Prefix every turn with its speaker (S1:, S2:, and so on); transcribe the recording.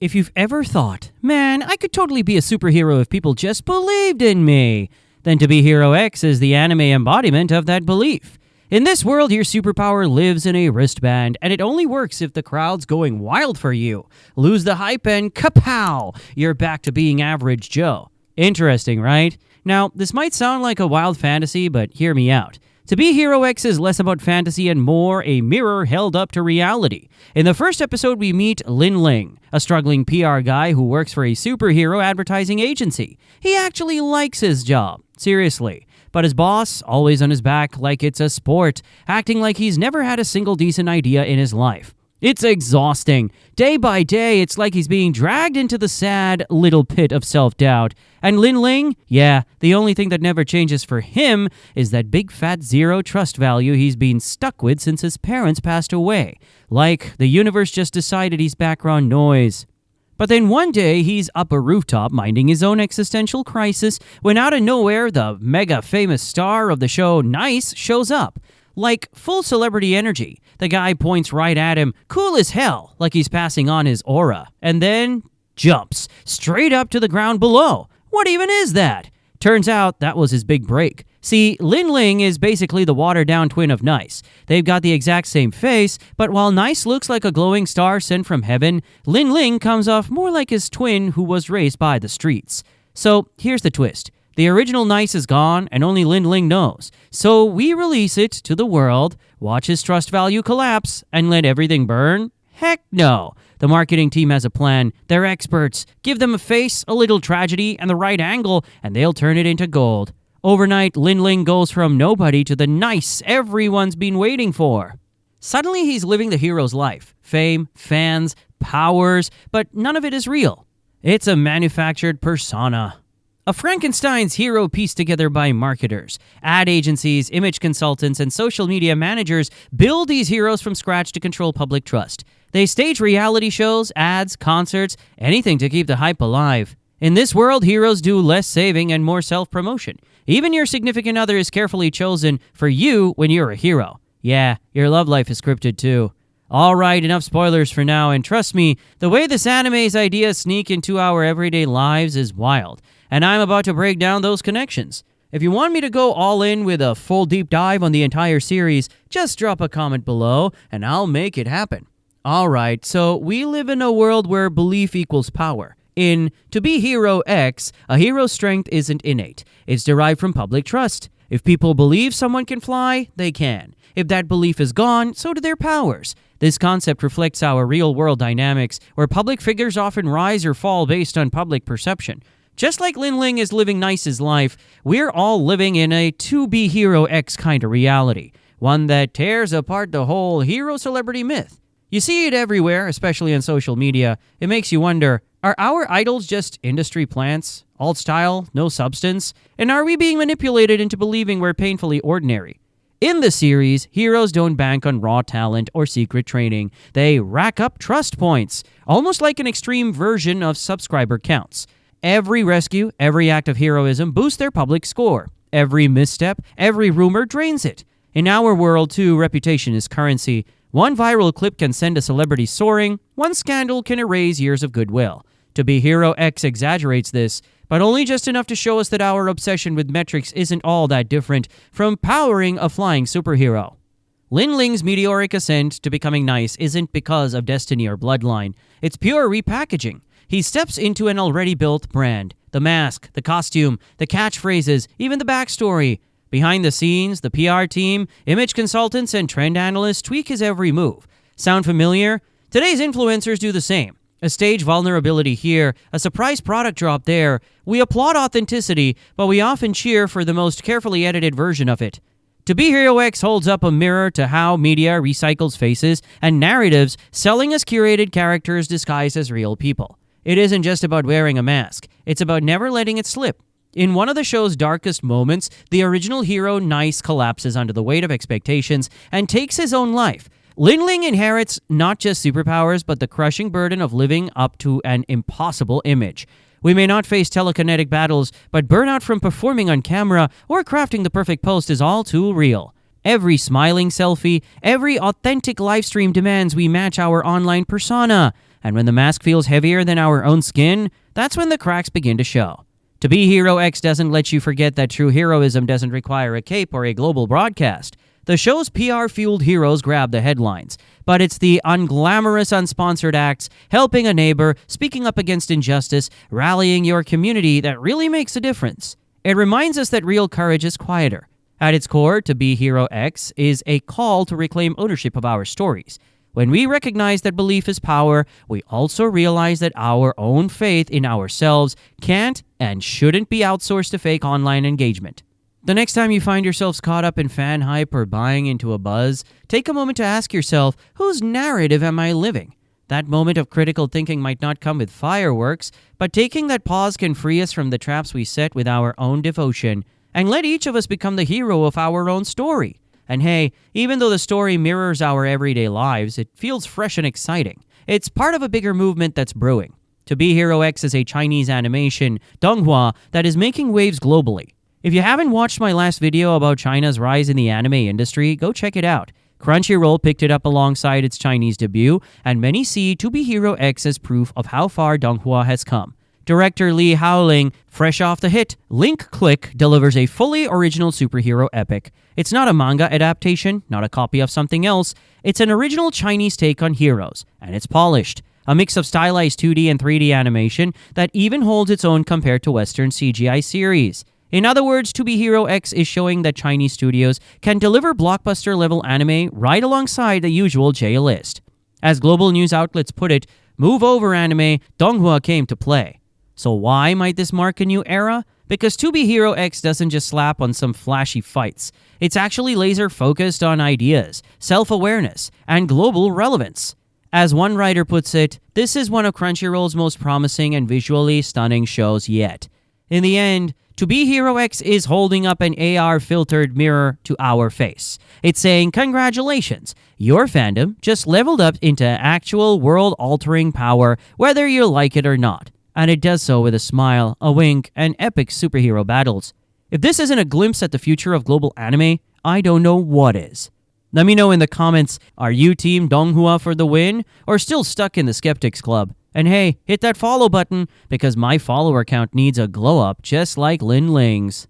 S1: If you've ever thought, man, I could totally be a superhero if people just believed in me, then To Be Hero X is the anime embodiment of that belief. In this world, your superpower lives in a wristband, and it only works if the crowd's going wild for you. Lose the hype and kapow! You're back to being average Joe. Interesting, right? Now, this might sound like a wild fantasy, but hear me out. To Be Hero X is less about fantasy and more a mirror held up to reality. In the first episode, we meet Lin Ling, a struggling PR guy who works for a superhero advertising agency. He actually likes his job, seriously. But his boss, always on his back like it's a sport, acting like he's never had a single decent idea in his life. It's exhausting. Day by day, it's like he's being dragged into the sad little pit of self-doubt. And Lin Ling? Yeah, the only thing that never changes for him is that big fat zero trust value he's been stuck with since his parents passed away. Like, the universe just decided he's background noise. But then one day, he's up a rooftop minding his own existential crisis when out of nowhere, the mega famous star of the show, Nice, shows up. Like, full celebrity energy. The guy points right at him, cool as hell, like he's passing on his aura, and then jumps straight up to the ground below. What even is that? Turns out that was his big break. See, Lin Ling is basically the watered-down twin of Nice. They've got the exact same face, but while Nice looks like a glowing star sent from heaven, Lin Ling comes off more like his twin who was raised by the streets. So, here's the twist. The original Nice is gone, and only Lin Ling knows. So we release it to the world, watch his trust value collapse, and let everything burn? Heck no. The marketing team has a plan. They're experts. Give them a face, a little tragedy, and the right angle, and they'll turn it into gold. Overnight, Lin Ling goes from nobody to the Nice everyone's been waiting for. Suddenly, he's living the hero's life. Fame, fans, powers, but none of it is real. It's a manufactured persona. A Frankenstein's hero pieced together by marketers. Ad agencies, image consultants, and social media managers build these heroes from scratch to control public trust. They stage reality shows, ads, concerts, anything to keep the hype alive. In this world, heroes do less saving and more self-promotion. Even your significant other is carefully chosen for you when you're a hero. Yeah, your love life is scripted too. Alright, enough spoilers for now, and trust me, the way this anime's ideas sneak into our everyday lives is wild. And I'm about to break down those connections. If you want me to go all in with a full deep dive on the entire series, just drop a comment below and I'll make it happen. Alright, so we live in a world where belief equals power. In To Be Hero X, a hero's strength isn't innate. It's derived from public trust. If people believe someone can fly, they can. If that belief is gone, so do their powers. This concept reflects our real-world dynamics, where public figures often rise or fall based on public perception. Just like Lin Ling is living Nice's life, we're all living in a To Be Hero X kind of reality, one that tears apart the whole hero-celebrity myth. You see it everywhere, especially on social media. It makes you wonder, are our idols just industry plants? Alt style, no substance? And are we being manipulated into believing we're painfully ordinary? In the series, heroes don't bank on raw talent or secret training. They rack up trust points, almost like an extreme version of subscriber counts. Every rescue, every act of heroism boosts their public score. Every misstep, every rumor drains it. In our world, too, reputation is currency. One viral clip can send a celebrity soaring. One scandal can erase years of goodwill. To Be Hero X exaggerates this, but only just enough to show us that our obsession with metrics isn't all that different from powering a flying superhero. Lin Ling's meteoric ascent to becoming Nice isn't because of destiny or bloodline. It's pure repackaging. He steps into an already built brand. The mask, the costume, the catchphrases, even the backstory. Behind the scenes, the PR team, image consultants, and trend analysts tweak his every move. Sound familiar? Today's influencers do the same. A stage vulnerability here, a surprise product drop there. We applaud authenticity, but we often cheer for the most carefully edited version of it. To Be Hero X holds up a mirror to how media recycles faces and narratives, selling us curated characters disguised as real people. It isn't just about wearing a mask. It's about never letting it slip. In one of the show's darkest moments, the original hero Nice collapses under the weight of expectations and takes his own life. Lin Ling inherits not just superpowers, but the crushing burden of living up to an impossible image. We may not face telekinetic battles, but burnout from performing on camera or crafting the perfect post is all too real. Every smiling selfie, every authentic livestream demands we match our online persona. And when the mask feels heavier than our own skin, that's when the cracks begin to show. To Be Hero X doesn't let you forget that true heroism doesn't require a cape or a global broadcast. The show's PR-fueled heroes grab the headlines, but it's the unglamorous, unsponsored acts, helping a neighbor, speaking up against injustice, rallying your community that really makes a difference. It reminds us that real courage is quieter. At its core, To Be Hero X is a call to reclaim ownership of our stories. When we recognize that belief is power, we also realize that our own faith in ourselves can't and shouldn't be outsourced to fake online engagement. The next time you find yourselves caught up in fan hype or buying into a buzz, take a moment to ask yourself, whose narrative am I living? That moment of critical thinking might not come with fireworks, but taking that pause can free us from the traps we set with our own devotion, and let each of us become the hero of our own story. And hey, even though the story mirrors our everyday lives, it feels fresh and exciting. It's part of a bigger movement that's brewing. To Be Hero X is a Chinese animation, Donghua, that is making waves globally. If you haven't watched my last video about China's rise in the anime industry, go check it out. Crunchyroll picked it up alongside its Chinese debut, and many see To Be Hero X as proof of how far Donghua has come. Director Li Haoling, fresh off the hit Link Click, delivers a fully original superhero epic. It's not a manga adaptation, not a copy of something else. It's an original Chinese take on heroes, and it's polished. A mix of stylized 2D and 3D animation that even holds its own compared to Western CGI series. In other words, To Be Hero X is showing that Chinese studios can deliver blockbuster-level anime right alongside the usual J-list. As global news outlets put it, move over anime, Donghua came to play. So why might this mark a new era? Because To Be Hero X doesn't just slap on some flashy fights. It's actually laser-focused on ideas, self-awareness, and global relevance. As one writer puts it, this is one of Crunchyroll's most promising and visually stunning shows yet. In the end, To Be Hero X is holding up an AR-filtered mirror to our face. It's saying, congratulations, your fandom just leveled up into actual world-altering power, whether you like it or not. And it does so with a smile, a wink, and epic superhero battles. If this isn't a glimpse at the future of global anime, I don't know what is. Let me know in the comments, are you Team Donghua for the win, or still stuck in the Skeptics Club? And hey, hit that follow button, because my follower count needs a glow up just like Lin Ling's.